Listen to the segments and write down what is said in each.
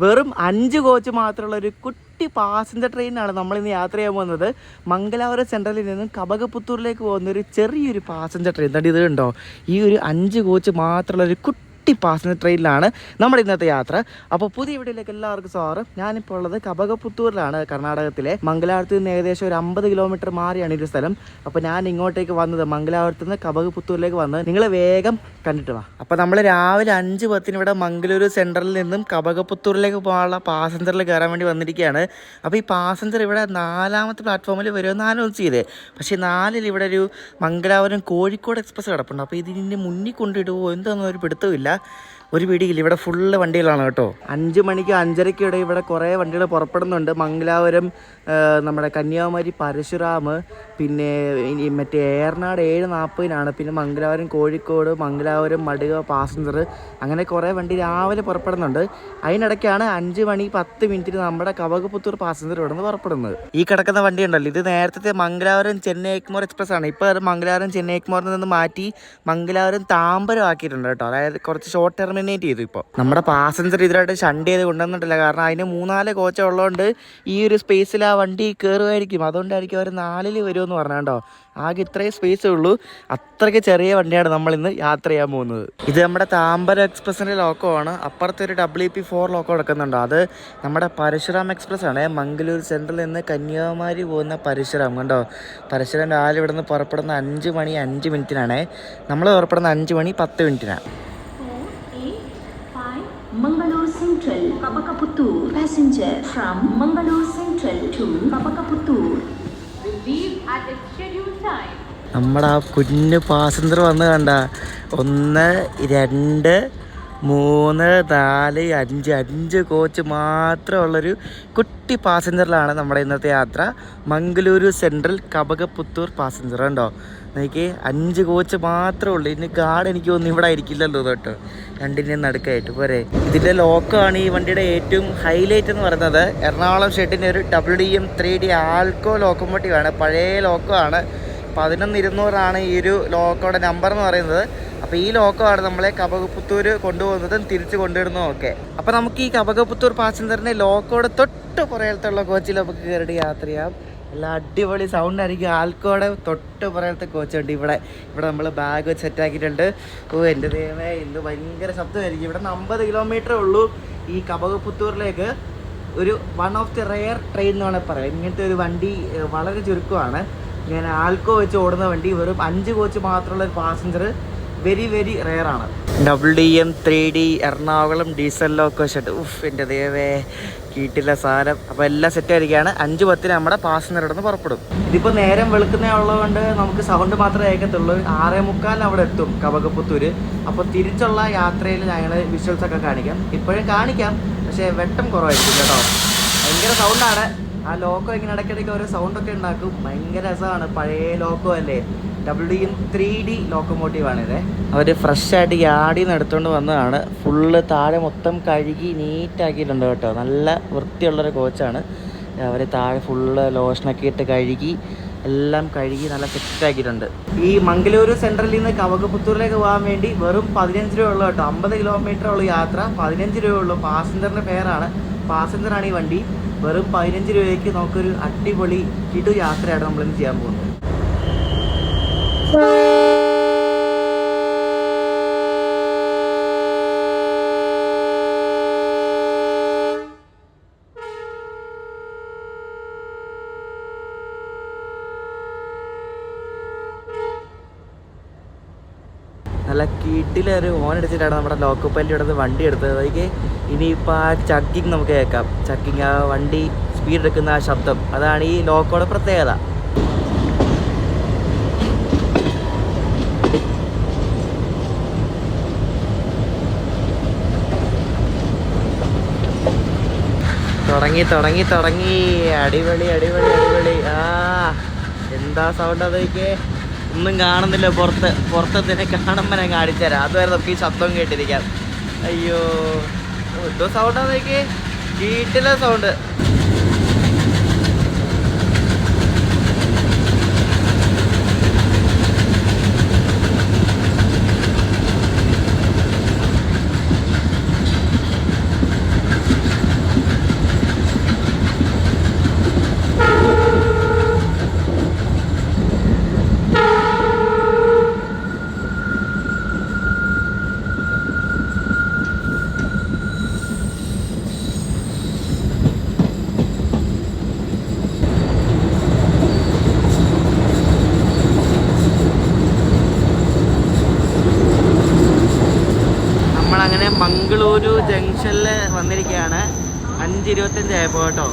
വെറും 5 കോച്ച് മാത്രമുള്ള ഒരു കുട്ടി പാസഞ്ചർ ട്രെയിനാണ് നമ്മളിന്ന് യാത്ര ചെയ്യാൻ പോകുന്നത്. മംഗലാപുരം സെൻട്രലിൽ നിന്നും കബകപുത്തൂരിലേക്ക് പോകുന്ന ഒരു ചെറിയൊരു പാസഞ്ചർ ട്രെയിൻ. ഇത് കണ്ടോ, ഈ ഒരു 5 കോച്ച് മാത്രമുള്ള ഒരു കുട്ടി പാസഞ്ചർ ട്രെയിനിലാണ് നമ്മുടെ ഇന്നത്തെ യാത്ര. അപ്പോൾ പുതിയ വീഡിയോയിലേക്ക് എല്ലാവർക്കും സ്വാഗതം. ഞാനിപ്പോൾ ഉള്ളത് കബകപുത്തൂരിലാണ്, കർണാടകത്തിലെ. മംഗലാപുരത്ത് നിന്ന് ഏകദേശം ഒരു 50 കിലോമീറ്റർ മാറിയാണ് ഈ സ്ഥലം. അപ്പോൾ ഞാൻ ഇങ്ങോട്ടേക്ക് വന്നത് മംഗലാപുരത്ത് നിന്ന് കബകപുത്തൂരിലേക്ക് വന്ന് നിങ്ങൾ വേഗം കണ്ടിട്ട് വാ. അപ്പോൾ നമ്മൾ രാവിലെ 5:10 ഇവിടെ മംഗളൂരു സെൻട്രലിൽ നിന്നും കബകപുത്തൂരിലേക്ക് പോകാനുള്ള പാസഞ്ചറിൽ കയറാൻ വേണ്ടി വന്നിരിക്കുകയാണ്. അപ്പോൾ ഈ പാസഞ്ചർ ഇവിടെ 4ാമത്തെ പ്ലാറ്റ്ഫോമിൽ വരുമെന്ന് അനൗൺസ് ചെയ്തേ. പക്ഷേ 4-ൽ ഇവിടെ ഒരു മംഗലാപുരം കോഴിക്കോട് എക്സ്പ്രസ് കിടപ്പുണ്ട്. അപ്പോൾ ഇതിൻ്റെ മുന്നിൽ കൊണ്ടിടുമോ എന്താണെന്ന് ഒരു പിടുത്തമില്ല, ഒരു പിടിയില്ല. ഇവിടെ ഫുള്ള് വണ്ടികളാണ് കേട്ടോ. 5 മണിക്ക് 5:30 ഇവിടെ കുറേ വണ്ടികൾ പുറപ്പെടുന്നുണ്ട്. മംഗലാപുരം, നമ്മുടെ കന്യാകുമാരി, പരശുറാം, പിന്നെ മറ്റേ ഏറനാട് 7:40-നാണ്. പിന്നെ മംഗലാപുരം കോഴിക്കോട്, മംഗലാപുരം മടുക പാസഞ്ചർ, അങ്ങനെ കുറേ വണ്ടി രാവിലെ പുറപ്പെടുന്നുണ്ട്. അതിനിടയ്ക്കാണ് 5:10 നമ്മുടെ കബകപുത്തൂർ പാസഞ്ചർ ഇവിടെ നിന്ന് പുറപ്പെടുന്നത്. ഈ കിടക്കുന്ന വണ്ടി ഉണ്ടല്ലോ, ഇത് നേരത്തെ മംഗലാപുരം ചെന്നൈ എഗ്മോർ എക്സ്പ്രസ് ആണ്. ഇപ്പോൾ അത് മംഗലാപുരം ചെന്നൈ എഗ്മോറിൽ നിന്ന് മാറ്റി മംഗലാപുരം താമ്പരം ആക്കിയിട്ടുണ്ട് കേട്ടോ. അതായത് കുറച്ച് ഷോർട്ട് ടെർമിനേറ്റ് ചെയ്തു. ഇപ്പോൾ നമ്മുടെ പാസഞ്ചർ ഇതിലായിട്ട് ഷണ്ട് ചെയ്ത് കൊണ്ടുവന്നിട്ടില്ല, കാരണം അതിന് 3-4 കോച്ച് ഉള്ളതുകൊണ്ട് ഈ ഒരു സ്പേസിൽ ആ വണ്ടി കയറുമായിരിക്കും. അതുകൊണ്ടായിരിക്കും അവർ 4-ൽ വരുമെന്ന് പറഞ്ഞോ. ആകെ ഇത്രയും സ്പേസേ ഉള്ളൂ. അത്രയ്ക്ക് ചെറിയ വണ്ടിയാണ് നമ്മളിന്ന് യാത്ര ചെയ്യാൻ പോകുന്നത്. ഇത് നമ്മുടെ താമ്പരം എക്സ്പ്രസിൻ്റെ ലോക്കമാണ്. അപ്പുറത്തെ ഒരു WP4 ലോക്കോ കിടക്കുന്നുണ്ടോ, അത് നമ്മുടെ പരശുറാം എക്സ്പ്രസ് ആണ്. മംഗളൂർ സെൻട്രലിൽ നിന്ന് കന്യാകുമാരി പോകുന്ന പരശുറാം കണ്ടോ. പരശുറാം രാവിലെ ഇവിടെ നിന്ന് പുറപ്പെടുന്ന 5:05 നമ്മൾ പുറപ്പെടുന്ന 5:10. Mangalore Central, Kabakaputtur. Passenger from Mangalore Central to Kabakaputtur will leave at its scheduled time. നമ്മുടെ ആ കുഞ്ഞു പാസഞ്ചർ വന്ന് കണ്ട 1, 2, 3, 4, 5 കോച്ച് മാത്രമുള്ളൊരു കുട്ടി പാസഞ്ചറിലാണ് നമ്മുടെ ഇന്നത്തെ യാത്ര. മംഗളൂരു സെൻട്രൽ കബകപുത്തൂർ പാസഞ്ചർ കണ്ടോ. എനിക്ക് 5 കോച്ച് മാത്രമേ ഉള്ളൂ. ഇനി ഗാർഡ് എനിക്ക് തോന്നുന്നു ഇവിടെ ആയിരിക്കില്ലല്ലോ കേട്ടോ, രണ്ടിൻ്റെ നടുക്കായിട്ട് പോരെ. ഇതിൻ്റെ ലോക്കമാണ് ഈ വണ്ടിയുടെ ഏറ്റവും ഹൈലൈറ്റ് എന്ന് പറയുന്നത്. എറണാകുളം ഷെഡിൻ്റെ ഒരു WDM 3D ആൾക്കോ ലോക്കോമോട്ടീവ് ആണ്. പഴയ ലോക്കോ ആണ്. 11,200 ഈ ഒരു ലോക്കോയുടെ നമ്പർ എന്ന് പറയുന്നത്. അപ്പോൾ ഈ ലോക്കമാണ് നമ്മളെ കബകപുത്തൂർ കൊണ്ടുപോകുന്നതും തിരിച്ച് കൊണ്ടുവരുന്നതും ഒക്കെ. അപ്പോൾ നമുക്ക് ഈ കബകപുത്തൂർ പാസഞ്ചറിൻ്റെ ലോക്കോയുടെ തൊട്ട് പുറകിലത്തുള്ള കോച്ചിൽ നമുക്ക് കയറി യാത്ര ചെയ്യാം. നല്ല അടിപൊളി സൗണ്ട് ആയിരിക്കും. ആൽക്കോടെ തൊട്ട് പുറകിലത്തെ കോച്ചുണ്ട്. ഇവിടെ നമ്മൾ ബാഗ് വെച്ച് സെറ്റാക്കിയിട്ടുണ്ട്. എൻ്റെ ദൈവമേ, ഇന്ന് ഭയങ്കര ശബ്ദമായിരിക്കും. ഇവിടെ 50 കിലോമീറ്ററേ ഉള്ളൂ ഈ കബകപുത്തൂരിലേക്ക്. ഒരു one of the rare train എന്ന് വേണമെങ്കിൽ പറയാം. ഇങ്ങനത്തെ ഒരു വണ്ടി വളരെ ചുരുക്കമാണ്. ഞാൻ ആൽക്കോ വെച്ച് ഓടുന്ന വണ്ടി, വെറും 5 കോച്ച് മാത്രമുള്ള ഒരു പാസഞ്ചർ വെരി വെരി റെയർ ആണ്. WDM 3D Ernakulam diesel loco shed. എൻ്റെ ദൈവമേ, കീട്ടില്ല സാധനം. അപ്പോൾ എല്ലാം സെറ്റായിരിക്കുകയാണ്. 5:10 നമ്മുടെ പാസഞ്ചർ ഇവിടെ നിന്ന് പുറപ്പെടും. ഇതിപ്പോൾ നേരം വെളുക്കുന്നേ ഉള്ളതുകൊണ്ട് നമുക്ക് സൗണ്ട് മാത്രമേ കേൾക്കത്തുള്ളൂ. 6:45 അവിടെ എത്തും കബകപുത്തൂർ. അപ്പോൾ തിരിച്ചുള്ള യാത്രയിൽ ഞങ്ങൾ വിഷ്വൽസൊക്കെ കാണിക്കാം. ഇപ്പോഴും കാണിക്കാം, പക്ഷേ വെട്ടം കുറവായിരിക്കും കേട്ടോ. ഭയങ്കര സൗണ്ടാണ്. ആ ലോക്കോ ഇങ്ങനെ ഇടയ്ക്കിടയ്ക്ക് ഓരോ സൗണ്ടൊക്കെ ഉണ്ടാക്കും. ഭയങ്കര രസമാണ്. പഴയ ലോക്കോ അല്ലേ, WDM 3D ലോക്കോമോട്ടീവാണിത്. അവർ ഫ്രഷായിട്ട് യാർഡിൽ നിന്ന് എടുത്തുകൊണ്ട് വന്നതാണ്. ഫുള്ള് താഴെ മൊത്തം കഴുകി നീറ്റാക്കിയിട്ടുണ്ട് കേട്ടോ. നല്ല വൃത്തിയുള്ളൊരു കോച്ചാണ്. അവർ താഴെ ഫുള്ള് ലോഷനൊക്കെ ഇട്ട് കഴുകി, എല്ലാം കഴുകി നല്ല സെറ്റാക്കിയിട്ടുണ്ട്. ഈ മംഗളൂരു സെൻട്രലിൽ നിന്ന് കബകപുത്തൂരിലേക്ക് പോകാൻ വേണ്ടി വെറും 15 രൂപ ഉള്ളൂ കേട്ടോ. 50 കിലോമീറ്റർ ഉള്ളൂ യാത്ര. 15 രൂപ ഉള്ളൂ. പാസഞ്ചറിൻ്റെ ഫെയറാണ്. പാസഞ്ചറാണ് ഈ വണ്ടി. വെറും 15 രൂപയ്ക്ക് നമുക്കൊരു അടിപൊളി കിടു യാത്രയാണ് നമ്മളിന്ന് ചെയ്യാൻ പോകുന്നത്. നല്ല കീട്ടിലൊരു ഓണടിച്ചിട്ടാണ് നമ്മുടെ ലോക്കോ പൈലറ്റ് ഇവിടെ നിന്ന് വണ്ടി എടുത്തത്. അതൊക്കെ ഇനിയിപ്പോൾ ആ ചക്കിങ് നമുക്ക് കേൾക്കാം. ചക്കിങ്, ആ വണ്ടി സ്പീഡ് എടുക്കുന്ന ആ ശബ്ദം, അതാണ് ഈ ലോക്കോയുടെ പ്രത്യേകത. തുടങ്ങി. അടിപൊളി. എന്താ സൗണ്ട് അതൊക്കെ ഒന്നും കാണുന്നില്ല. പുറത്തതിനെ കാണുമ്പോൾ ഞാൻ കാണിച്ചു തരാം. അതുവരെ നമുക്ക് ഈ ശബ്ദം കേട്ടിരിക്കാം. അയ്യോ, എന്തോ സൗണ്ട് അതൊക്കെ, വീട്ടിലെ സൗണ്ട്. മംഗളൂരു ജംഗ്ഷനിൽ വന്നിരിക്കുകയാണ്. 5:25 ആയപ്പോൾ കേട്ടോ.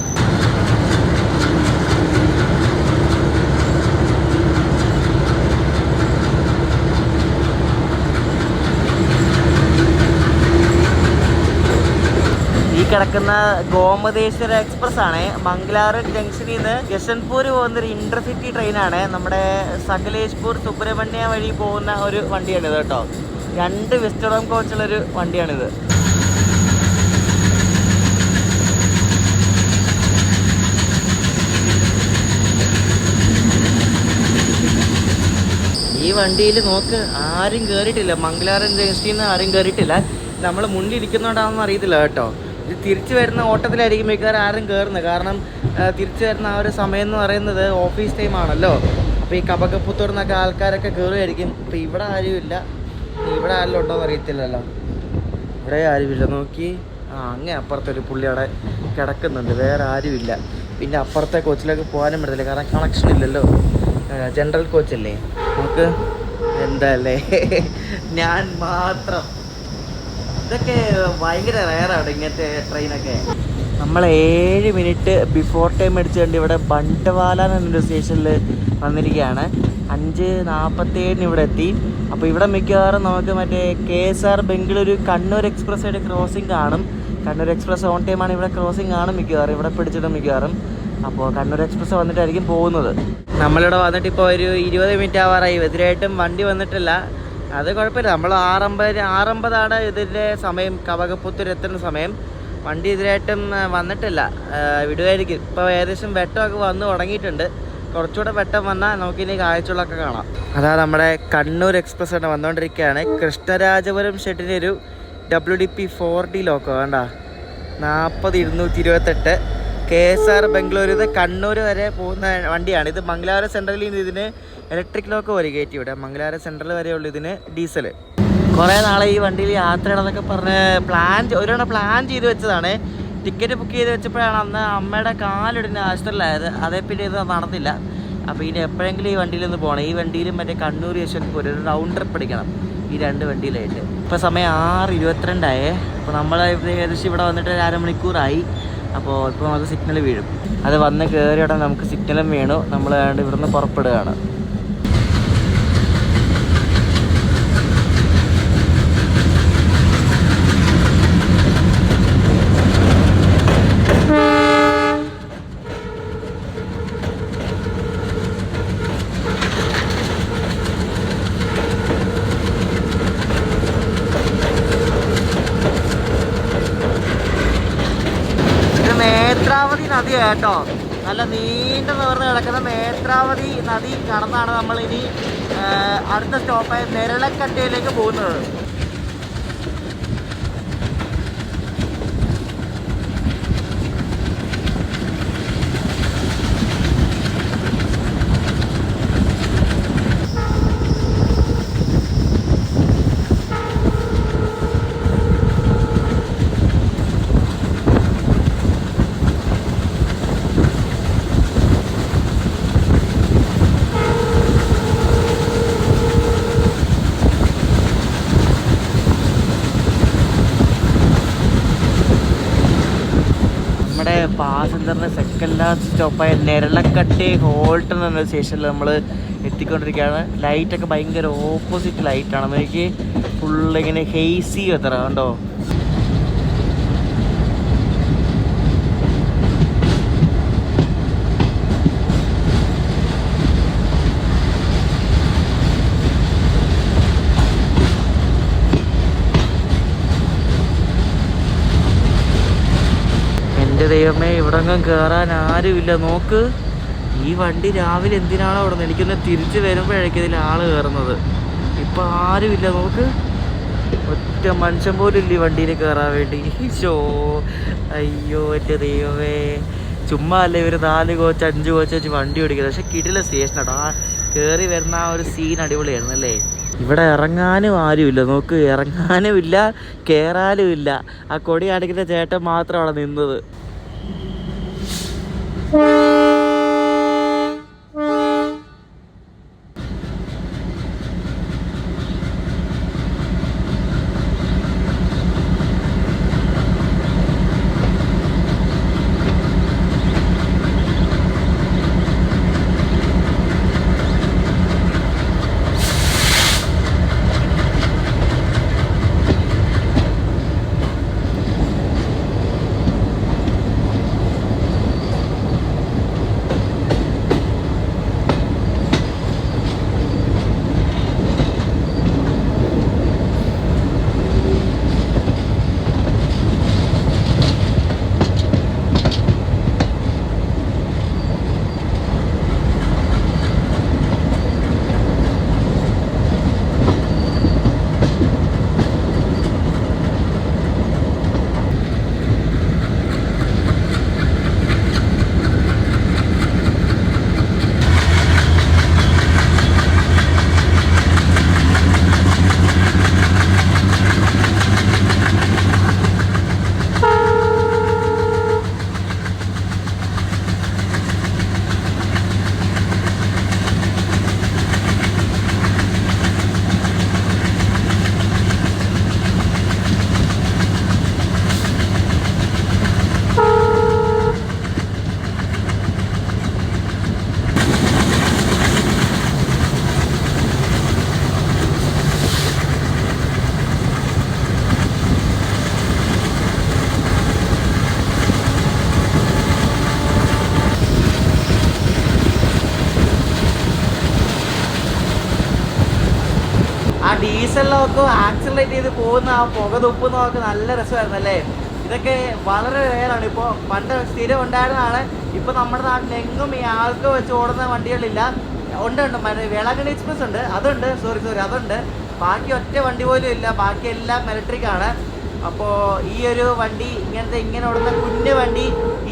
ഈ കിടക്കുന്ന ഗോമതേശ്വര എക്സ്പ്രസ് ആണ്. മംഗലാറ് ജംഗ്ഷനിൽ നിന്ന് യശ്വന്ത്പൂർ പോകുന്നൊരു ഇന്റർസിറ്റി ട്രെയിനാണ്. നമ്മുടെ സകലേഷ്പൂർ സുബ്രഹ്മണ്യ വഴി പോകുന്ന ഒരു വണ്ടിയാണിത് കേട്ടോ. 2 വിസ്റ്റോറം കോച്ചുള്ളൊരു വണ്ടിയാണിത്. ഈ വണ്ടിയിൽ നോക്ക്, ആരും കയറിയിട്ടില്ല. മംഗലാരൻ ജംഗ്ഷനിൽ നിന്ന് ആരും കയറിയിട്ടില്ല. നമ്മൾ മുന്നിൽ ഇരിക്കുന്നതുകൊണ്ടാണെന്ന് അറിയത്തില്ല കേട്ടോ. ഇത് തിരിച്ചു വരുന്ന ഓട്ടത്തിലായിരിക്കും മിക്കവാറും ആരും കയറുന്നത്. കാരണം തിരിച്ചു വരുന്ന ആ ഒരു സമയം എന്ന് പറയുന്നത് ഓഫീസ് ടൈം ആണല്ലോ. അപ്പോൾ ഈ കബകപ്പുത്തൂർ നിന്നൊക്കെ ആൾക്കാരൊക്കെ കയറുമായിരിക്കും. അപ്പോൾ ഇവിടെ ആരുമില്ല. ഇവിടെ ആരെല്ലാം ഉണ്ടോ എന്ന് അറിയത്തില്ലല്ലോ. ഇവിടെ ആരുമില്ല. നോക്കി, അങ്ങേ അപ്പുറത്തൊരു പുള്ളി അവിടെ കിടക്കുന്നുണ്ട്. വേറെ ആരുമില്ല. പിന്നെ അപ്പുറത്തെ കോച്ചിലേക്ക് പോകാനും പറ്റത്തില്ല, കാരണം കണക്ഷൻ ഇല്ലല്ലോ. ജനറൽ കോച്ചല്ലേ. നമുക്ക് എന്താല്ലേ ഞാൻ മാത്രം. ഇതൊക്കെ ഭയങ്കര റയറാണ് ഇങ്ങനത്തെ ട്രെയിനൊക്കെ. നമ്മൾ 7 മിനിറ്റ് ബിഫോർ ടൈം അടിച്ചുകൊണ്ട് ഇവിടെ ബണ്ടവാല എന്നൊരു സ്റ്റേഷനിൽ വന്നിരിക്കുകയാണ്. 5:47 ഇവിടെ എത്തി. അപ്പോൾ ഇവിടെ മിക്കവാറും നമുക്ക് മറ്റേ KSR ബംഗളൂരു കണ്ണൂർ എക്സ്പ്രസ് ആയിട്ട് ക്രോസിങ് കാണും. കണ്ണൂർ എക്സ്പ്രസ് ഓൺ ടൈമാണ് ഇവിടെ ക്രോസിങ് കാണും മിക്കവാറും. ഇവിടെ പിടിച്ചിടും മിക്കവാറും. അപ്പോൾ കണ്ണൂർ എക്സ്പ്രസ് വന്നിട്ടായിരിക്കും പോകുന്നത്. നമ്മളിവിടെ വന്നിട്ട് ഇപ്പോൾ ഒരു 20 മിനിറ്റ് ആവാറായി. എതിരായിട്ടും വണ്ടി വന്നിട്ടില്ല. അത് കുഴപ്പമില്ല. നമ്മൾ 6:50 ഇതിൻ്റെ സമയം, കബകപ്പുത്തൂർ എത്തുന്ന സമയം. വണ്ടി എതിരായിട്ടും വന്നിട്ടില്ല. വിടുമായിരിക്കും. ഇപ്പോൾ ഏകദേശം വെട്ടമൊക്കെ വന്ന് തുടങ്ങിയിട്ടുണ്ട്. കുറച്ചുകൂടെ വെട്ടം വന്നാൽ നമുക്കിനി കാഴ്ചകളൊക്കെ കാണാം. അതാ നമ്മുടെ കണ്ണൂർ എക്സ്പ്രസ് തന്നെ വന്നുകൊണ്ടിരിക്കുകയാണ്. കൃഷ്ണരാജപുരം ഷെഡിൻ്റെ ഒരു WDP 4D ലോക്കോ വേണ്ട 40,228 KSR ബംഗളൂരു കണ്ണൂർ വരെ പോകുന്ന വണ്ടിയാണ്. ഇത് മംഗലാര സെൻട്രലിൽ നിന്ന് ഇതിന് ഇലക്ട്രിക് ലോക്കോ വരെ കയറ്റി ഇവിടെ. മംഗലാര സെൻട്രൽ വരെയുള്ളൂ ഇതിന് ഡീസൽ. കുറേ നാളെ ഈ വണ്ടിയിൽ യാത്ര ചെയ്യണമെന്നൊക്കെ പറഞ്ഞ് ഒരു പ്ലാൻ ചെയ്ത് വെച്ചതാണ്. ടിക്കറ്റ് ബുക്ക് ചെയ്ത് വെച്ചപ്പോഴാണ് അന്ന് അമ്മയുടെ കാലിടിന് ആശുപത്രിയിലായത്. അതേ പിന്നെ ഇത് നടന്നില്ല. അപ്പോൾ ഇനി എപ്പോഴെങ്കിലും ഈ വണ്ടിയിൽ നിന്ന് പോകണം. ഈ വണ്ടിയിലും മറ്റേ കണ്ണൂർ യശ്വന്ത്പൂർ ഒരു റൗണ്ട് ട്രിപ്പ് അടിക്കണം ഈ 2 വണ്ടിയിലായിട്ട്. ഇപ്പോൾ സമയം 6:22 അപ്പോൾ നമ്മൾ ഏകദേശം ഇവിടെ വന്നിട്ട് 1/2 മണിക്കൂറായി. അപ്പോൾ ഇപ്പോൾ നമുക്ക് സിഗ്നൽ വീഴും. അത് വന്ന് കയറിയോടെ നമുക്ക് സിഗ്നലും വീണു. നമ്മൾ ഇവിടുന്ന് പുറപ്പെടുകയാണ്. നേത്രാവതി നദി കേട്ടോ. നല്ല നീണ്ട നിവർന്ന് കിടക്കുന്ന നേത്രാവതി നദി കടന്നാണ് നമ്മൾ ഇനി അടുത്ത സ്റ്റോപ്പായ നെരളക്കട്ടയിലേക്ക് പോകുന്നത്. പാസഞ്ചറിൻ്റെ സെക്കൻഡ് ലാസ്റ്റ് സ്റ്റോപ്പായ നെരളക്കട്ടി ഹോൾട്ടൺ എന്ന സ്റ്റേഷനിൽ നമ്മൾ എത്തിക്കൊണ്ടിരിക്കുകയാണ്. ലൈറ്റൊക്കെ ഭയങ്കര ഓപ്പോസിറ്റ് ലൈറ്റാണ്. നമുക്ക് ഫുള്ളിങ്ങനെ ഹെയ്സി എത്ര കണ്ടോ. ദൈവമേ, ഇവിടെ ഒന്നും കയറാൻ ആരുമില്ല. നോക്ക്, ഈ വണ്ടി രാവിലെ എന്തിനാണോ അവിടെ നിന്ന് എനിക്കൊന്ന് തിരിച്ച് വരുമ്പോഴേക്കും ഇതിൽ ആൾ കയറുന്നത്. ഇപ്പം ആരുമില്ല. നോക്ക്, ഒറ്റ മനുഷ്യൻ പോലും ഇല്ല ഈ വണ്ടിയിൽ കയറാൻ വേണ്ടി. അയ്യോ എൻ്റെ ദൈവമേ, ചുമ്മാ അല്ലേ ഇവർ 4 കോച്ച് 5 കോച്ച് വെച്ച് വണ്ടി ഓടിക്കുന്നത്. പക്ഷെ കിടില സ്റ്റേഷനാട്ടോ. ആ കയറി വരുന്ന ആ ഒരു സീൻ അടിപൊളിയായിരുന്നു അല്ലേ. ഇവിടെ ഇറങ്ങാനും ആരുമില്ല. നോക്ക്, ഇറങ്ങാനും ഇല്ല, കയറാനും ഇല്ല. ആ കൊടി കാണിക്കുന്ന ചേട്ടൻ മാത്രം അവിടെ നിന്നത്. ഡീസൽ ലോക്കോ ആക്സിലറേറ്റ് ചെയ്ത് പോകുന്ന ആ പുക തുപ്പുന്നതൊക്കെ നല്ല രസമായിരുന്നു അല്ലേ. ഇതൊക്കെ വളരെ റെയറാണ്. ഇപ്പോൾ പണ്ട് സ്ഥിരം ഉണ്ടായിരുന്നതാണ്. ഇപ്പോൾ നമ്മുടെ നാട്ടിലെങ്ങും ഈ ആൾക്കോ വെച്ച് ഓടുന്ന വണ്ടികളില്ല. ഉണ്ട് വേളാങ്കണ്ണി എക്സ്പ്രസ് ഉണ്ട്, അതുണ്ട്, സോറി അതുണ്ട്. ബാക്കി ഒറ്റ വണ്ടി പോലും ഇല്ല, ബാക്കി എല്ലാം ഇലക്ട്രിക്കാണ്. അപ്പോൾ ഈ ഒരു വണ്ടി ഇങ്ങനെ ഓടുന്ന കുഞ്ഞു വണ്ടി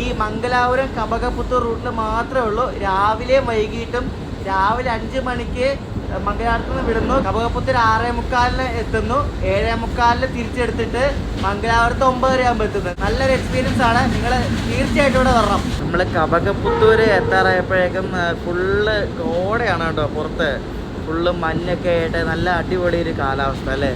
ഈ മംഗലാപുരം കബകപുത്തൂർ റൂട്ടിൽ മാത്രമേ ഉള്ളൂ. രാവിലെയും വൈകിട്ടും. രാവിലെ 5 മണിക്ക് മംഗലാപുരത്ത് നിന്ന് വിടുന്നു, കബകപുത്തൂർ 6:45 എത്തുന്നു, 7:45 തിരിച്ചെടുത്തിട്ട് മംഗലാപുരത്ത് 9:30 ആകുമ്പോൾ എത്തുന്നത്. നല്ലൊരു എക്സ്പീരിയൻസ് ആണ്, നിങ്ങൾ തീർച്ചയായിട്ടും ഇവിടെ വരണം. നമ്മൾ കബകപുത്തൂർ എത്താറായപ്പോഴേക്കും ഫുള്ള് കോടയാണ് കേട്ടോ. പുറത്ത് ഫുള്ള് മഞ്ഞൊക്കെ ആയിട്ട് നല്ല അടിപൊളി ഒരു കാലാവസ്ഥ അല്ലേ.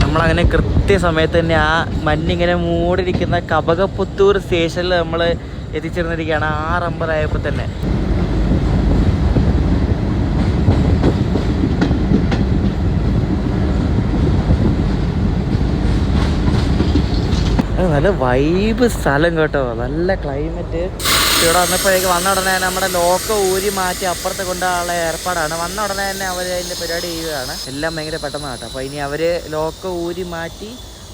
നമ്മളങ്ങനെ കൃത്യസമയത്ത് തന്നെ ആ മഞ്ഞിങ്ങനെ മൂടിയിരിക്കുന്ന കബകപുത്തൂർ സ്റ്റേഷനിൽ നമ്മൾ എത്തിച്ചേർന്നിരിക്കുകയാണ് 6:50 ആയപ്പോൾ തന്നെ. നല്ല വൈബ് സ്ഥലം കേട്ടോ, നല്ല ക്ലൈമറ്റ്. ഇവിടെ വന്ന ഉടനെ തന്നെ നമ്മുടെ ലോക്കോ ഊരി മാറ്റി അപ്പുറത്ത് കൊണ്ടുള്ള ഏർപ്പാടാണ്. വന്ന ഉടനെ തന്നെ അവർ അതിൻ്റെ പരിപാടി ചെയ്യുകയാണ്. എല്ലാം ഭയങ്കര പെട്ടെന്ന് കേട്ടോ. അപ്പോൾ ഇനി അവർ ലോക്കോ ഊരി മാറ്റി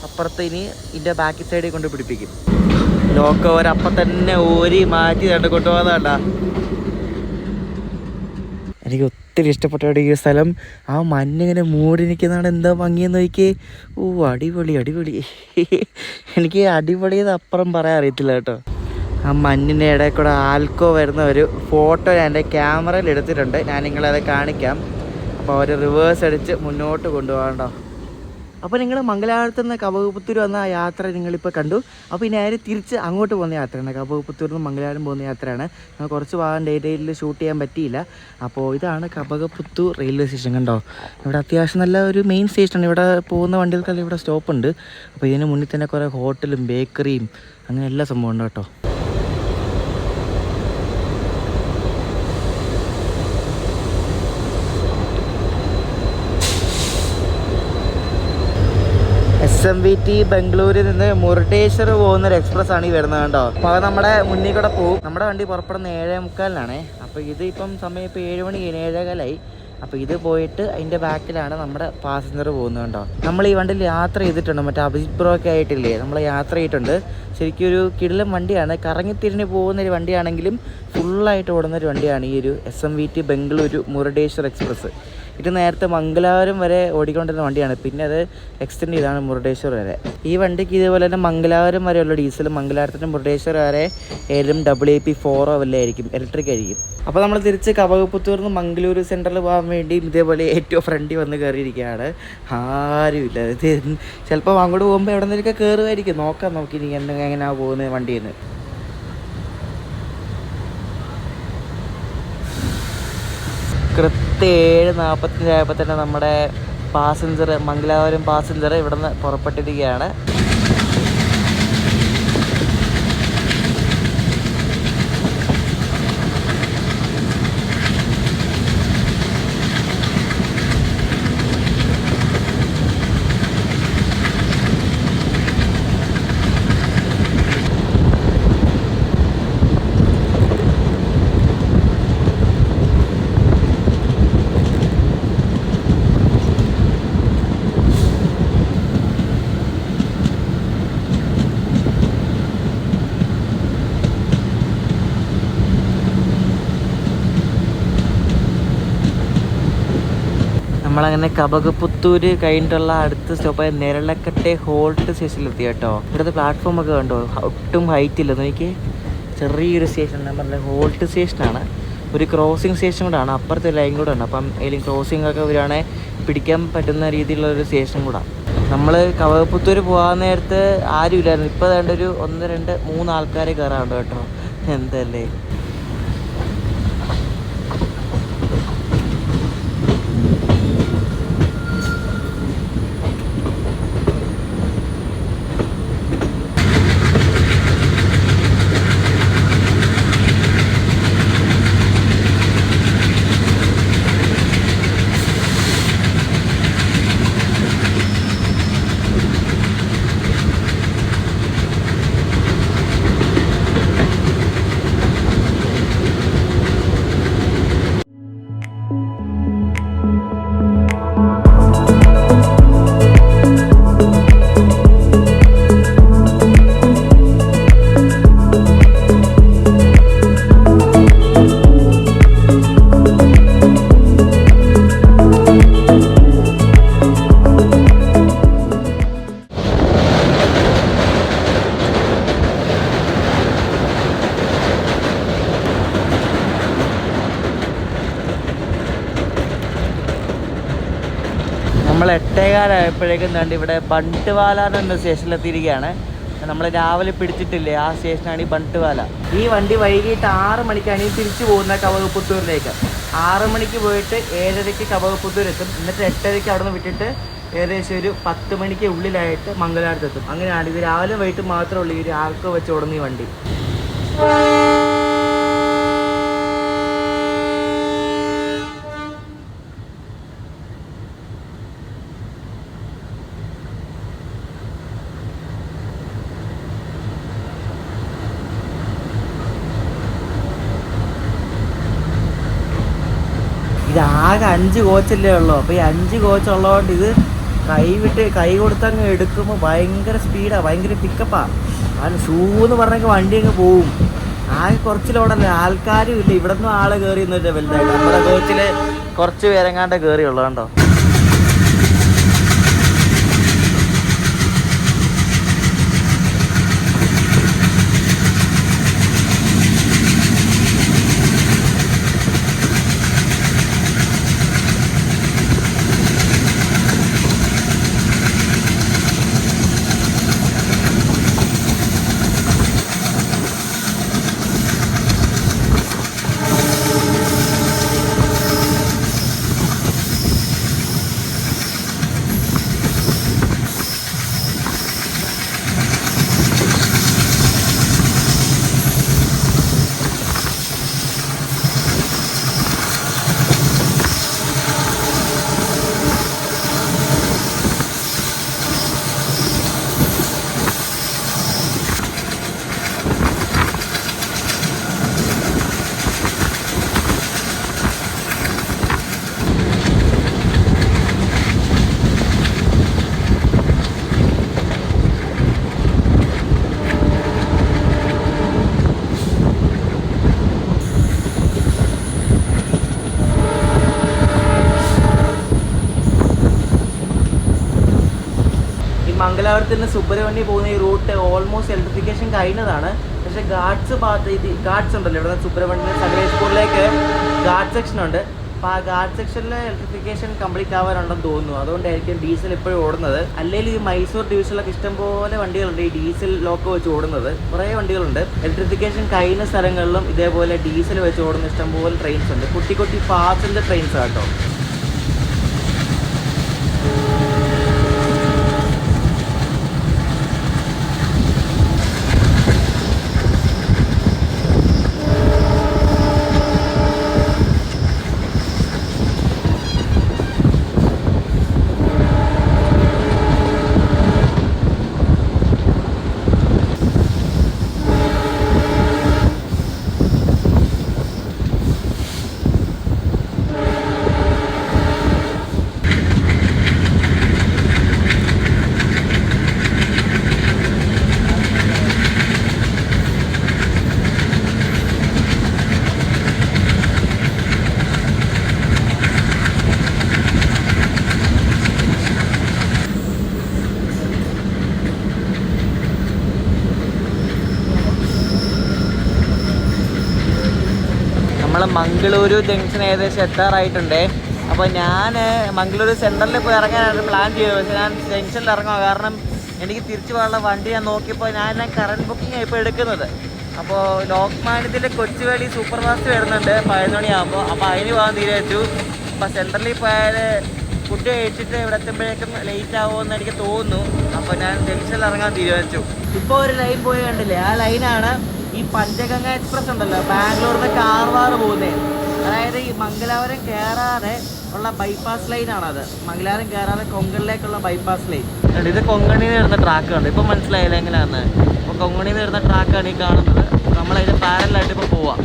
അപ്പുറത്ത് ഇനി ഇതിൻ്റെ ബാക്ക് സൈഡിൽ കൊണ്ട് പിടിപ്പിക്കും. ലോക്കോ അവരപ്പം തന്നെ ഊരി മാറ്റി കണ്ട് കൊണ്ടുപോകാതാണ്ടാ. എനിക്ക് ഒത്തിരി ഇഷ്ടപ്പെട്ട ഈ സ്ഥലം. ആ മഞ്ഞിങ്ങനെ മൂടി നിൽക്കുന്നതാണ് എന്താ ഭംഗിയെന്ന് നോക്കി. അടിപൊളി അടിപൊളി. എനിക്ക് അടിപൊളിയത് അപ്പുറം പറയാൻ അറിയത്തില്ല കേട്ടോ. ആ മഞ്ഞിൻ്റെ ഇടയിൽ കൂടെ ആൽക്കോ വരുന്ന ഒരു ഫോട്ടോ ഞാൻ എൻ്റെ ക്യാമറയിൽ എടുത്തിട്ടുണ്ട്. ഞാൻ നിങ്ങളത് കാണിക്കാം. അപ്പോൾ അവർ റിവേഴ്സ് അടിച്ച് മുന്നോട്ട് കൊണ്ടുപോകണ്ടോ. അപ്പോൾ നിങ്ങൾ മംഗലാപുരത്ത് നിന്ന് കബകപുത്തൂർ വന്ന ആ യാത്ര നിങ്ങളിപ്പോൾ കണ്ടു. അപ്പോൾ ഇനി നേരെ തിരിച്ച് അങ്ങോട്ട് പോകുന്ന യാത്രയാണ്. കബകപുത്തൂരിൽ നിന്ന് മംഗലാപുരം പോകുന്ന യാത്രയാണ്. കുറച്ച് ഭാഗം ഡേറ്റയിൽ ഷൂട്ട് ചെയ്യാൻ പറ്റിയില്ല. അപ്പോൾ ഇതാണ് കബകപുത്തൂർ റെയിൽവേ സ്റ്റേഷൻ. കണ്ടോ, ഇവിടെ അത്യാവശ്യം നല്ല ഒരു മെയിൻ സ്റ്റേഷനാണ്. ഇവിടെ പോകുന്ന വണ്ടികൾക്കെല്ലാം ഇവിടെ സ്റ്റോപ്പുണ്ട്. അപ്പോൾ ഇതിന് മുന്നിൽ തന്നെ കുറേ ഹോട്ടലും ബേക്കറിയും അങ്ങനെ എല്ലാ സംഭവം ഉണ്ട് കേട്ടോ. SMVT ബംഗളൂരിൽ നിന്ന് മുരുടേശ്വർ പോകുന്നൊരു എക്സ്പ്രസ് ആണ് ഈ വരുന്നത് കേട്ടോ. അപ്പോൾ അത് നമ്മുടെ മുന്നിൽ കൂടെ പോകും. നമ്മുടെ വണ്ടി പുറപ്പെടുന്ന 7:45 അപ്പോൾ ഇത് ഇപ്പം സമയം ഇപ്പോൾ 7 മണി 7:15. അപ്പോൾ ഇത് പോയിട്ട് അതിൻ്റെ ബാക്കിലാണ് നമ്മുടെ പാസഞ്ചർ പോകുന്നത് കേട്ടോ. നമ്മൾ ഈ വണ്ടിയിൽ യാത്ര ചെയ്തിട്ടുണ്ട്. മറ്റേ അഭിജിത് ബ്രോ ഒക്കെ ആയിട്ടില്ലേ, നമ്മൾ യാത്ര ചെയ്തിട്ടുണ്ട്. ശരിക്കും ഒരു കിടിലൻ വണ്ടിയാണ്. കറങ്ങിത്തിരിഞ്ഞ് പോകുന്നൊരു വണ്ടിയാണെങ്കിലും ഫുള്ളായിട്ട് ഓടുന്നൊരു വണ്ടിയാണ് ഈ ഒരു SMVT ബംഗളൂരു മുരുടേശ്വർ എക്സ്പ്രസ്. ഇത് നേരത്തെ മംഗലാപുരം വരെ ഓടിക്കൊണ്ടിരുന്ന വണ്ടിയാണ്. പിന്നെ അത് എക്സ്റ്റെൻഡ് ചെയ്താണ് മുരുടേശ്വർ വരെ. ഈ വണ്ടിക്ക് ഇതുപോലെ തന്നെ മംഗലാപുരം വരെയുള്ള ഡീസൽ, മംഗലാപുരത്തിന് മുരുടേശ്വർ വരെ WAP4 വല്ലതായിരിക്കും, ഇലക്ട്രിക് ആയിരിക്കും. അപ്പോൾ നമ്മൾ തിരിച്ച് കബകപുത്തൂരിൽ നിന്ന് മംഗളൂരു സെൻട്രൽ പോകാൻ വേണ്ടിയും ഇതേപോലെ ഏറ്റവും ഫ്രണ്ടിൽ വന്ന് കയറിയിരിക്കുകയാണ്. ആരുമില്ല. ഇത് ചിലപ്പോൾ അങ്ങോട്ട് പോകുമ്പോൾ എവിടെ നിന്നൊക്കെ കയറുമായിരിക്കും. നോക്കാം നോക്കി ഇനി എങ്ങനെയാണ് പോകുന്നത് വണ്ടിയിൽ നിന്ന്. കൃത്യം 7:45 ആയപ്പോൾ തന്നെ നമ്മുടെ പാസഞ്ചർ, മംഗലാപുരം പാസഞ്ചർ ഇവിടെ നിന്ന് പുറപ്പെട്ടിരിക്കുകയാണ്. നമ്മളങ്ങനെ കബകപുത്തൂർ കഴിഞ്ഞിട്ടുള്ള അടുത്ത സ്റ്റോപ്പായ നെരളക്കട്ടെ ഹോൾട്ട് സ്റ്റേഷനിലെത്തി കേട്ടോ. ഇവിടുത്തെ പ്ലാറ്റ്ഫോമൊക്കെ കണ്ടോ, ഒട്ടും ഹൈറ്റ് ഇല്ല. എനിക്ക് ചെറിയൊരു സ്റ്റേഷൻ, ഞാൻ പറഞ്ഞ ഹോൾട്ട് സ്റ്റേഷനാണ്. ഒരു ക്രോസിങ് സ്റ്റേഷൻ കൂടാണ്, അപ്പുറത്തെ ലൈൻ കൂടെ ഉണ്ട്. അപ്പം ഏതെങ്കിലും ക്രോസിംഗ് ഒക്കെ വരുവാണെങ്കിൽ പിടിക്കാൻ പറ്റുന്ന രീതിയിലുള്ളൊരു സ്റ്റേഷൻ കൂടാണ്. നമ്മൾ കബകപുത്തൂർ പോകാൻ നേരത്ത് ആരുമില്ലായിരുന്നു. ഇപ്പോൾ വേണ്ട ഒരു 1 2 3 ആൾക്കാരെ കയറാറുണ്ട് കേട്ടോ. എന്തല്ലേ. 8:15 കണ്ട് ഇവിടെ ബണ്ട്വാല എന്ന സ്റ്റേഷനിലെത്തിയിരിക്കുകയാണ്. നമ്മൾ രാവിലെ പിടിച്ചിട്ടില്ലേ ആ സ്റ്റേഷനാണ് ഈ ബണ്ട്വാല. ഈ വണ്ടി വൈകിട്ട് 6 മണിക്കാണ് ഈ തിരിച്ചു പോകുന്ന കവകപ്പുത്തൂരിലേക്ക്. 6 മണിക്ക് പോയിട്ട് 7:30 കവകപ്പുത്തൂർ എത്തും. എന്നിട്ട് 8:30 അവിടെ നിന്ന് വിട്ടിട്ട് ഏകദേശം ഒരു 10 മണിക്ക് ഉള്ളിലായിട്ട് മംഗലാപുരത്തെത്തും. അങ്ങനെയാണ് ഇത്. രാവിലെ വൈകിട്ട് മാത്രമേ ഉള്ളൂ ഈ ഒരു ആൾക്കോ വെച്ച് ഓടുന്ന ഈ വണ്ടി. ഇതാകെ 5 കോച്ചല്ലേ ഉള്ളൂ. അപ്പോൾ ഈ 5 കോച്ച് ഉള്ളതുകൊണ്ട് ഇത് കൈ കൊടുത്തങ്ങ് എടുക്കുമ്പോൾ ഭയങ്കര സ്പീഡാണ്, ഭയങ്കര പിക്കപ്പാണ്. കാരണം ഷൂ എന്ന് പറഞ്ഞെങ്കിൽ വണ്ടി അങ്ങ് പോവും. ആകെ കുറച്ച് ലോഡല്ലേ, ആൾക്കാരും ഇല്ല. ഇവിടെ നിന്നും ആൾ കയറിയെന്ന് വലുതായിട്ട്. നമ്മുടെ കോച്ചിൽ കുറച്ച് പേരെങ്ങാണ്ട് കയറിയുള്ളൂ കണ്ടോ. മംഗലാപുരത്ത് നിന്ന് സുബ്രഹ്മണ്യം പോകുന്ന ഈ റൂട്ട് ഓൾമോസ്റ്റ് ഇലക്ട്രിഫിക്കേഷൻ കഴിഞ്ഞതാണ്. പക്ഷേ ഗാഡ്സ് ഉണ്ടല്ലോ ഇവിടെ സുബ്രഹ്മണ്യം സകലേഷ്പൂരിലേക്ക് ഗാഡ് സെക്ഷൻ ഉണ്ട്. അപ്പോൾ ആ ഗാഡ് സെക്ഷനിൽ ഇലക്ട്രിഫിക്കേഷൻ കംപ്ലീറ്റ് ആവാനുണ്ടെന്ന് തോന്നുന്നു. അതുകൊണ്ടായിരിക്കും ഡീസൽ ഇപ്പോഴും ഓടുന്നത്. അല്ലെങ്കിൽ ഈ മൈസൂർ ഡിവിഷനിലൊക്കെ ഇഷ്ടംപോലെ വണ്ടികളുണ്ട് ഈ ഡീസൽ ലോക്ക് വെച്ച് ഓടുന്നത്. കുറേ വണ്ടികളുണ്ട്. ഇലക്ട്രിഫിക്കേഷൻ കഴിഞ്ഞ സ്ഥലങ്ങളിലും ഇതേപോലെ ഡീസൽ വെച്ച് ഓടുന്ന ഇഷ്ടംപോലെ ട്രെയിൻസ് ഉണ്ട്. കുട്ടി കുട്ടി പാസഞ്ചർ ട്രെയിൻസ് കേട്ടോ. നമ്മൾ മംഗളൂരു ജംഗ്ഷൻ ഏകദേശം എത്താറായിട്ടുണ്ട്. അപ്പോൾ ഞാൻ മംഗളൂരു സെൻറ്ററിൽ പോയി ഇറങ്ങാനായിട്ട് പ്ലാൻ ചെയ്തത്. പക്ഷേ ഞാൻ ജംഗ്ഷനിൽ ഇറങ്ങുക കാരണം എനിക്ക് തിരിച്ചു പോകാനുള്ള വണ്ടി ഞാൻ നോക്കിയപ്പോൾ ഞാൻ കറണ്ട് ബുക്കിംഗ് ഇപ്പോൾ എടുക്കുന്നത്. അപ്പോൾ ലോക്മാന്യത്തിൽ കൊച്ചുവേളി സൂപ്പർ ഫാസ്റ്റ് വരുന്നുണ്ട് 11 മണിയാകുമ്പോൾ. അപ്പോൾ അതിന് പോകാൻ തീരുമാനിച്ചു. അപ്പോൾ സെൻട്രലിൽ പോയാൽ ഫുഡ് കഴിച്ചിട്ട് ഇവിടെ എത്തുമ്പോഴേക്കും ലേറ്റ് ആകുമെന്ന് എനിക്ക് തോന്നുന്നു. അപ്പോൾ ഞാൻ ജംഗ്ഷനിൽ ഇറങ്ങാൻ തീരുമാനിച്ചു. ഇപ്പോൾ ഒരു ലൈൻ പോയി കണ്ടില്ലേ, ആ ലൈനാണ് ഈ പഞ്ചഗംഗ എക്സ്പ്രസ് ഉണ്ടല്ലോ, ബാംഗ്ലൂരിൽ നിന്ന് കാർവാർ പോകുന്നത്. അതായത് ഈ മംഗലാപുരം കയറാതെ ഉള്ള ബൈപ്പാസ് ലൈനാണത്. മംഗലാപുരം കയറാതെ കൊങ്കണിലേക്കുള്ള ബൈപ്പാസ് ലൈൻ. ഇത് കൊങ്കണിയിൽ നിന്ന് വരുന്ന ട്രാക്കാണ്. ഇപ്പം മനസ്സിലായില്ല എങ്ങനെയാണെന്ന്. അപ്പോൾ കൊങ്കണിയിൽ നിന്ന് വരുന്ന ട്രാക്കാണ് ഈ കാണുന്നത്. നമ്മളതിന് പാരലായിട്ട് ഇപ്പോൾ പോവാം.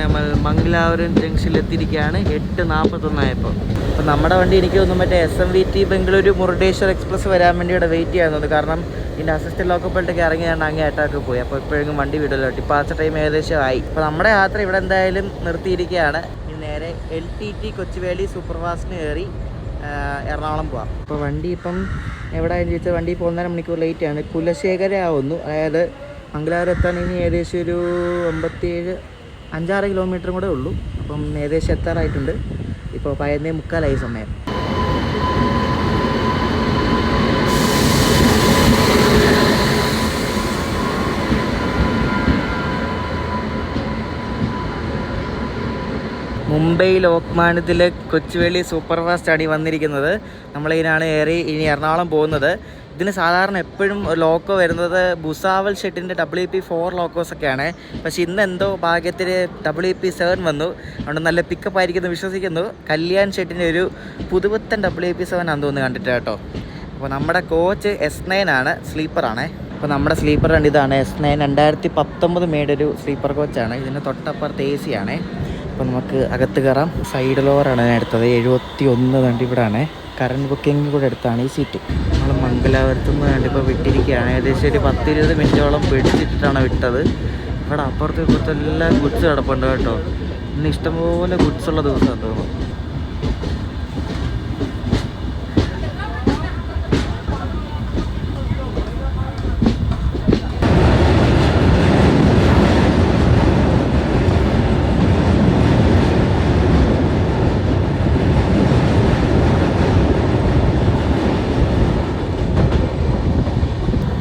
നമ്മൾ മംഗലാപുരം ജംഗ്ഷനിൽ എത്തിയിരിക്കുകയാണ് 8:41 ആയപ്പോൾ. അപ്പോൾ നമ്മുടെ വണ്ടി എനിക്ക് തോന്നുന്നു മറ്റേ SMVT ബംഗളൂരു മുരുടേശ്വർ എക്സ്പ്രസ് വരാൻ വേണ്ടി ഇവിടെ വെയിറ്റ് ചെയ്യാൻ കാരണം ഇതിൻ്റെ അസിസ്റ്റൻറ്റ് ലോക്കപ്പിലേക്ക് ഇറങ്ങിയാണ് അങ്ങേ ഏട്ടാക്ക് പോയി. അപ്പോൾ ഇപ്പോഴെങ്കിലും വണ്ടി വിടുമല്ലോ, ഡിപ്പാർച്ചർ ടൈം ഏകദേശം ആയി. അപ്പോൾ നമ്മുടെ യാത്ര ഇവിടെ എന്തായാലും നിർത്തിയിരിക്കുകയാണ്. ഇനി നേരെ LTT കൊച്ചുവേളി സൂപ്പർഫാസ്റ്റിന് കയറി എറണാകുളം പോവാം. അപ്പോൾ വണ്ടി ഇപ്പം എവിടെയാണെന്ന് ചോദിച്ചാൽ വണ്ടി ഇപ്പോൾ 1.5 മണിക്കൂർ ലേറ്റാണ്. കുലശേഖര ആവുന്നു, അതായത് മംഗലാപുരം എത്താൻ ഇനി ഏകദേശം ഒരു 5-6 കിലോമീറ്ററും കൂടെ ഉള്ളൂ. അപ്പം ഏകദേശം എത്താറായിട്ടുണ്ട്. ഇപ്പോൾ 11:45 സമയം. മുംബൈ ലോക്മാന്യത്തിലെ കൊച്ചുവേളി സൂപ്പർ ഫാസ്റ്റാണ് ഈ വന്നിരിക്കുന്നത്. നമ്മളിതിനാണ് ഏറി ഇനി എറണാകുളം പോകുന്നത്. ഇതിന് സാധാരണ എപ്പോഴും ലോക്കോ വരുന്നത് ഭുസാവൽ ഷെട്ടിൻ്റെ WP4 ലോക്കോസൊക്കെയാണ്. പക്ഷേ ഇന്ന് എന്തോ ഭാഗ്യത്തിന് WP7 വന്നു. അതുകൊണ്ട് നല്ല പിക്കപ്പ് ആയിരിക്കുമെന്ന് വിശ്വസിക്കുന്നു. കല്യാൺ ഷെട്ടിൻ്റെ ഒരു പുതുപുത്തൻ WP7 ആണെന്ന് തോന്നുന്നു കണ്ടിട്ട് കേട്ടോ. അപ്പോൾ നമ്മുടെ കോച്ച് S9 ആണ്, സ്ലീപ്പറാണേ. അപ്പോൾ നമ്മുടെ സ്ലീപ്പർ വണ്ടി ഇതാണ് S9 2019 മേടൊരു സ്ലീപ്പർ കോച്ചാണ്. ഇതിന് തൊട്ടപ്പുറത്ത് AC ആണേ. അപ്പോൾ നമുക്ക് അകത്ത് കയറാം. സൈഡ് ലോറാണ് ഞാൻ എടുത്തത്. 71 വണ്ടി ഇവിടെ ആണ്. കറണ്ട് ബുക്കിംഗ് കൂടെ എടുത്താണ് ഈ സീറ്റ്. നമ്മൾ മംഗലാപുരത്തു നിന്ന് വേണ്ടിപ്പോൾ വിട്ടിരിക്കുകയാണ്. ഏകദേശം ഒരു 10-20 മിനിറ്റോളം പിടിച്ചിട്ടാണ് വിട്ടത്. ഇവിടെ അപ്പുറത്തും ഇപ്പുറത്തും എല്ലാം ഗുഡ്സ് കിടപ്പുണ്ട് കേട്ടോ. ഇന്ന് ഇഷ്ടംപോലെ ഗുഡ്സ് ഉള്ള ദിവസമാണ് തോന്നുന്നു.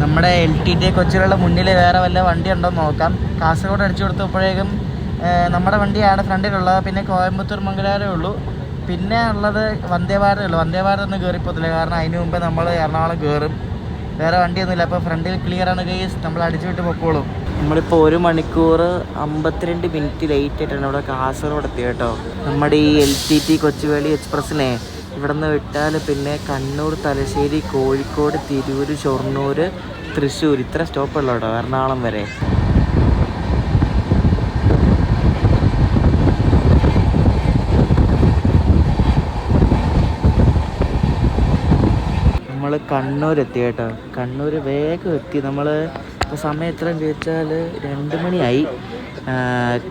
നമ്മുടെ LTT കൊച്ചിലുള്ള മുന്നിൽ വേറെ വല്ല വണ്ടി ഉണ്ടോ എന്ന് നോക്കാം. കാസർഗോഡ് അടിച്ചു കൊടുത്തപ്പോഴേക്കും നമ്മുടെ വണ്ടിയാണ് ഫ്രണ്ടിലുള്ളത്. പിന്നെ കോയമ്പത്തൂർ മംഗലാപുരമേ ഉള്ളൂ. പിന്നെ ഉള്ളത് വന്ദേ ഭാരതമേ ഉള്ളൂ. വന്ദേ ഭാരത് ഒന്നും കയറിപ്പോത്തില്ല, കാരണം അതിന് മുമ്പേ നമ്മൾ എറണാകുളം കയറും. വേറെ വണ്ടിയൊന്നുമില്ല. അപ്പോൾ ഫ്രണ്ടിൽ ക്ലിയറാണ് ഗൈസ്, നമ്മൾ അടിച്ചു വിട്ട് പൊക്കോളും. നമ്മളിപ്പോൾ 1 മണിക്കൂർ 52 മിനിറ്റ് ലേറ്റ് ആയിട്ടാണ് ഇവിടെ കാസർഗോഡ് എത്തി കേട്ടോ. നമ്മുടെ ഈ LTT കൊച്ചുവേളി എക്സ്പ്രസ്സിനെ ഇവിടെ നിന്ന് വിട്ടാൽ പിന്നെ കണ്ണൂർ, തലശ്ശേരി, കോഴിക്കോട്, തിരൂർ, ഷൊർണൂർ, തൃശ്ശൂർ ഇത്ര സ്റ്റോപ്പുള്ളൂ കേട്ടോ എറണാകുളം വരെ. നമ്മൾ കണ്ണൂർ എത്തി കേട്ടോ. കണ്ണൂർ വേഗം എത്തി. നമ്മൾ ഇപ്പോൾ സമയം എത്രയെന്ന് ചോദിച്ചാൽ 2 മണിയായി.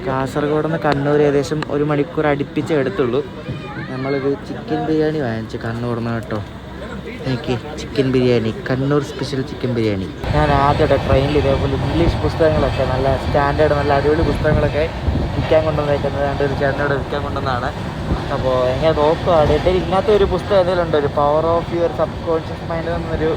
കാസർഗോഡ് നിന്ന് കണ്ണൂർ ഏകദേശം 1 മണിക്കൂർ അടുപ്പിച്ചേ എടുത്തുള്ളൂ. നമ്മളൊരു ചിക്കൻ ബിരിയാണി വാങ്ങിച്ചു കണ്ണൂരിൽ നിന്ന് കേട്ടോ. എനിക്ക് chicken biryani, Kannur special chicken biryani. ഞാൻ ആദ്യമായിട്ട് ട്രെയിനിൽ ഇതേപോലെ ഇംഗ്ലീഷ് പുസ്തകങ്ങളൊക്കെ നല്ല സ്റ്റാൻഡേർഡ് നല്ല അടിപൊളി പുസ്തകങ്ങളൊക്കെ വിൽക്കാൻ കൊണ്ടുവന്നേക്കുന്നത് രണ്ട് ഒരു ചേട്ടനോട് വിൽക്കാൻ കൊണ്ടുവന്നതാണ്. അപ്പോൾ എങ്ങനെ നോക്കുകയാണ് എൻ്റെ ഇതിനകത്ത് ഒരു പുസ്തകം എന്തെങ്കിലും ഉണ്ട്, ഒരു power of your sub conscious mind എന്നൊരു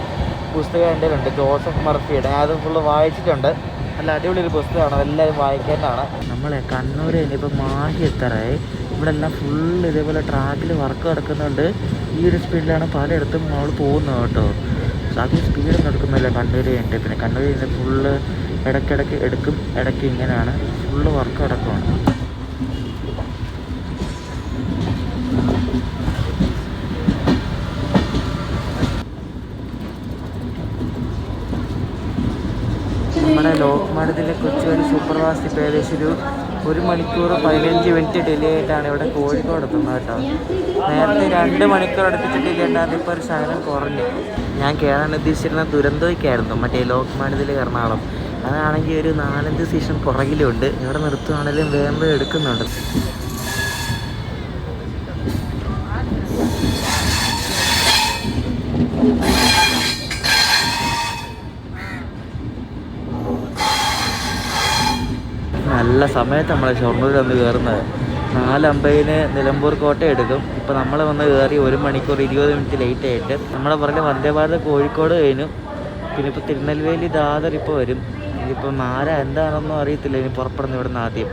പുസ്തകം എൻ്റെ ഉണ്ട്, ജോസഫ് മർഫിയുടെ. ഞാൻ അത് ഫുള്ള് വായിച്ചിട്ടുണ്ട്. നല്ല അടിപൊളി ഒരു പുസ്തകമാണ്, അതെല്ലാവരും വായിക്കേണ്ടതാണ്. നമ്മളെ കണ്ണൂർ ഇനിയിപ്പോൾ മാഹി എത്താറായി. ഇവിടെ എല്ലാം ഫുള്ള് ഇതേപോലെ ട്രാക്കിൽ വർക്ക് നടക്കുന്നുണ്ട്. ഈ ഒരു സ്പീഡിലാണ് പലയിടത്തും നമ്മൾ പോകുന്നത് കേട്ടോ. അധികം സ്പീഡൊന്നും എടുക്കുന്നില്ല കണ്ണൂർ കഴിഞ്ഞിട്ട്. പിന്നെ കണ്ണൂർ കഴിഞ്ഞ് ഫുള്ള് ഇടയ്ക്കിടയ്ക്ക് എടുക്കും, ഇടയ്ക്ക് ഇങ്ങനെയാണ് ഫുള്ള് വർക്ക് നടക്കുവാണ്. നമ്മുടെ ലോക്മാന്യത്തിലെ കൊച്ചുവേളി സൂപ്പർ ഫാസ്റ്റ് ഇപ്പോൾ ഏകദേശം 1 മണിക്കൂർ 15 മിനിറ്റ് ഡിലേ ആയിട്ടാണ് ഇവിടെ കോഴിക്കോട് എത്തുന്നത് കേട്ടോ. നേരത്തെ 2 മണിക്കൂർ അടുപ്പിച്ച് ഡിലേ ഉണ്ടായിരുന്നു, ഇപ്പോൾ ഒരു ശകലം കുറഞ്ഞു. ഞാൻ കയറാൻ ഉദ്ദേശിച്ചിരുന്ന ദുരന്തമൊക്കെയായിരുന്നു, മറ്റേ ലോക്മാന്യത്തിലെ എറണാകുളം. അതാണെങ്കിൽ ഒരു 4-5 സീസൺ പുറകിലുണ്ട്. ഇവിടെ നിർത്തുവാണെങ്കിലും വേഗം എടുക്കുന്നുണ്ട്. നല്ല സമയത്ത് നമ്മളെ ഷൊർണൂർ വന്ന് കയറുന്നത്. 4:50 നിലമ്പൂർ കോട്ട എടുക്കും. ഇപ്പോൾ നമ്മൾ വന്ന് കയറി 1 മണിക്കൂർ 20 മിനിറ്റ് ലേറ്റ് ആയിട്ട്. നമ്മുടെ പുറകെ വന്ദേ ഭാരത് കോഴിക്കോട് കഴിഞ്ഞു. പിന്നെ ഇപ്പോൾ തിരുനെൽവേലി ദാദർ ഇപ്പോൾ വരും. ഇതിപ്പം എന്താണെന്നൊന്നും അറിയത്തില്ല. ഇനി പുറപ്പെടുന്നു ഇവിടെ നിന്ന് ആദ്യം.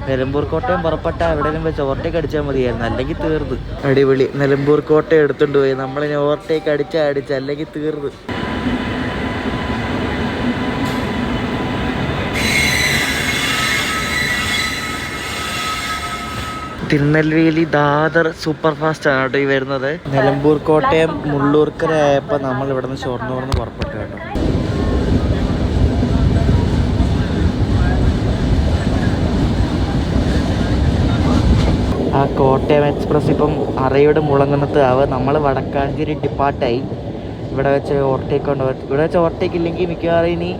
നിലമ്പൂർ കോട്ടയം പുറപ്പെട്ടാൽ എവിടെയെങ്കിലും വെച്ച് ഓവർടേക്ക് അടിച്ചാൽ മതിയായിരുന്നു, അല്ലെങ്കിൽ തീർന്നു. അടിപൊളി. നിലമ്പൂർ കോട്ടയം എടുത്തുകൊണ്ട് പോയി. നമ്മളിനി ഓവർടേക്ക് അടിച്ച് അല്ലെങ്കിൽ തീർന്നു. തിരുനെൽവേലി ദാദർ സൂപ്പർ ഫാസ്റ്റ് ആണ് കേട്ടോ ഈ വരുന്നത്. നിലമ്പൂർ കോട്ടയം മുള്ളൂർക്കര ആയപ്പോൾ നമ്മൾ ഇവിടെ നിന്ന് ഷൊർണൂരിൽ നിന്ന് പുറപ്പെട്ടു കേട്ടോ. കോട്ടയം എക്സ്പ്രസ് ഇപ്പം അറയുടെ മുളങ്ങുന്നത്ത് ആവ്. നമ്മൾ വടക്കാഞ്ചേരി ഡിപ്പാർട്ടായി. ഇവിടെ വെച്ച് ഓവർടേക്ക് ഉണ്ട്. ഇവിടെ വെച്ച് ഓവർടേക്ക് ഇല്ലെങ്കിൽ മിക്കവാറും ഇനി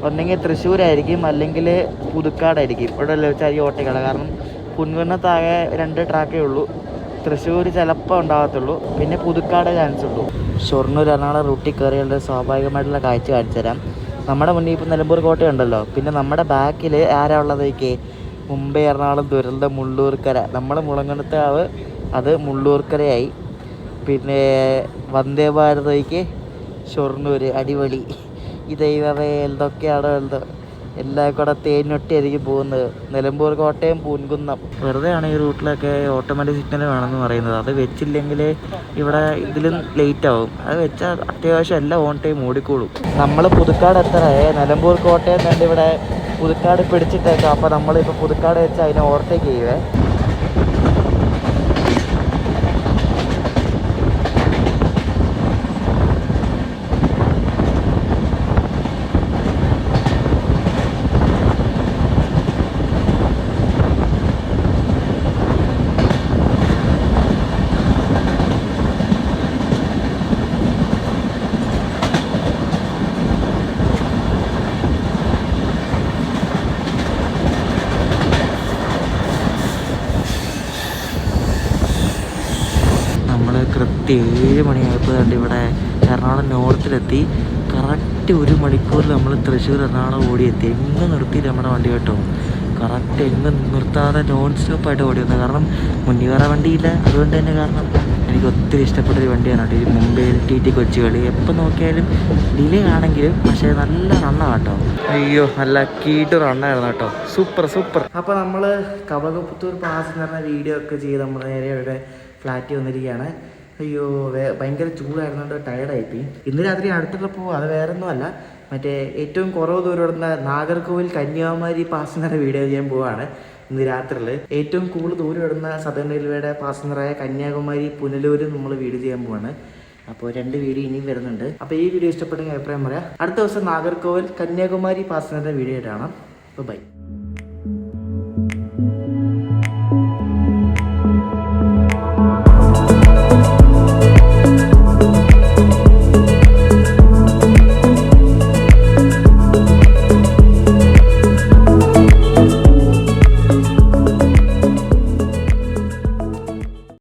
ഒന്നെങ്കിൽ തൃശ്ശൂരായിരിക്കും അല്ലെങ്കിൽ പുതുക്കാടായിരിക്കും. ഇവിടെ വെച്ചായിരിക്കും ഓവർടേക്കാണ്. കാരണം പുൻകുന്നത്താകെ 2 ട്രാക്കേ ഉള്ളൂ. തൃശ്ശൂർ ചിലപ്പോൾ ഉണ്ടാകത്തുള്ളൂ. പിന്നെ പുതുക്കാട് ചാൻസ് ഉള്ളൂ. ഷൊർണൂർ എറണാകുളം റൂട്ടിൽ കയറിയുള്ള സ്വാഭാവികമായിട്ടുള്ള കാഴ്ച കാണിച്ചു തരാം. നമ്മുടെ മുന്നിൽ ഇപ്പം നിലമ്പൂർ കോട്ടയുണ്ടല്ലോ. പിന്നെ നമ്മുടെ ബാക്കിൽ ആരാ ഉള്ളതൊക്കെ മുംബൈ എറണാകുളം ദുരന്തം മുള്ളൂർക്കര. നമ്മൾ മുളങ്ങണത്താവ് അത് മുള്ളൂർക്കരയായി. പിന്നെ വന്ദേ ഭാരതയ്ക്ക് ഷൊർണൂർ അടിപൊളി. ഈ ദൈവമേ എന്തൊക്കെയാണോ എല്ലാം കൂടെ തേഞ്ഞൊട്ടിയായിരിക്കും പോകുന്നത്. നിലമ്പൂർ കോട്ടയം പൂൻകുന്നം. വെറുതെയാണ് ഈ റൂട്ടിലൊക്കെ ഓട്ടോമാറ്റിക് സിഗ്നൽ വേണമെന്ന് പറയുന്നത്. അത് വെച്ചില്ലെങ്കിൽ ഇവിടെ ഇതിലും ലേറ്റ് ആവും. അത് വെച്ചാൽ അത്യാവശ്യം എല്ലാം ഓൺ ടൈം ഓടിക്കോളും. നമ്മൾ പുതുക്കാട് എത്തണേ. നിലമ്പൂർ കോട്ടയം കണ്ട് ഇവിടെ പുതുക്കാട് പിടിച്ചിട്ടേക്കാം. അപ്പോൾ നമ്മളിപ്പോൾ പുതുക്കാട് വെച്ച് അതിനെ ഓവർടേക്ക് ചെയ്യുവേ. കറക്റ്റ് 7 മണിയായപ്പോൾ കണ്ട് ഇവിടെ എറണാകുളം നോർത്തിലെത്തി. കറക്റ്റ് 1 മണിക്കൂറിൽ നമ്മൾ തൃശ്ശൂർ എറണാകുളം ഓടിയെത്തി. എങ്ങും നിർത്തിയില്ല നമ്മുടെ വണ്ടി കേട്ടോ. കറക്റ്റ് എങ്ങും നിർത്താതെ നോൺ സ്റ്റോപ്പായിട്ട് ഓടി വന്നത്. കാരണം മുന്നിൽ വേറെ വണ്ടിയില്ല. അതുകൊണ്ട് തന്നെ കാരണം എനിക്ക് ഒത്തിരി ഇഷ്ടപ്പെട്ടൊരു വണ്ടിയാണ് കേട്ടോ ഈ മുംബൈ TT കൊച്ചി കളി. എപ്പോൾ നോക്കിയാലും ഡിലേ ആണെങ്കിലും പക്ഷേ നല്ല റണ്ണാണ് കേട്ടോ. അയ്യോ നല്ല കീട്ട് റണ്ണായിരുന്നു കേട്ടോ. സൂപ്പർ. അപ്പോൾ നമ്മൾ കബകപുത്തൂർ പാസ് എന്ന് പറഞ്ഞ വീഡിയോ ഒക്കെ ചെയ്ത് നമ്മൾ നേരെ ഇവിടെ ഫ്ലാറ്റിൽ വന്നിരിക്കുകയാണ്. അയ്യോ ഭയങ്കര ചൂടായിരുന്നുകൊണ്ട് ടയർഡായിപ്പോയി. ഇന്ന് രാത്രി അടുത്ത ട്രിപ്പ് പോകും. അത് വേറെ ഒന്നുമല്ല, മറ്റേ ഏറ്റവും കുറവ് ദൂരം ഇടുന്ന നാഗർകോവിൽ കന്യാകുമാരി പാസഞ്ചറിൻ്റെ വീഡിയോ ചെയ്യാൻ പോവാണ് ഇന്ന് രാത്രിയിൽ. ഏറ്റവും കൂടുതൽ ദൂരം ഇടുന്ന സദേൺ റെയിൽവേയുടെ പാസഞ്ചറായ കന്യാകുമാരി പുനലൂരും നമ്മൾ വീഡിയോ ചെയ്യാൻ പോവാണ്. അപ്പോൾ 2 വീഡിയോ ഇനിയും വരുന്നുണ്ട്. അപ്പോൾ ഈ വീഡിയോ ഇഷ്ടപ്പെട്ടെങ്കിൽ അഭിപ്രായം പറയാം. അടുത്ത ദിവസം നാഗർകോവിൽ കന്യാകുമാരി പാസഞ്ചറിൻ്റെ വീഡിയോ ആയിട്ട് കാണാം. ബൈ.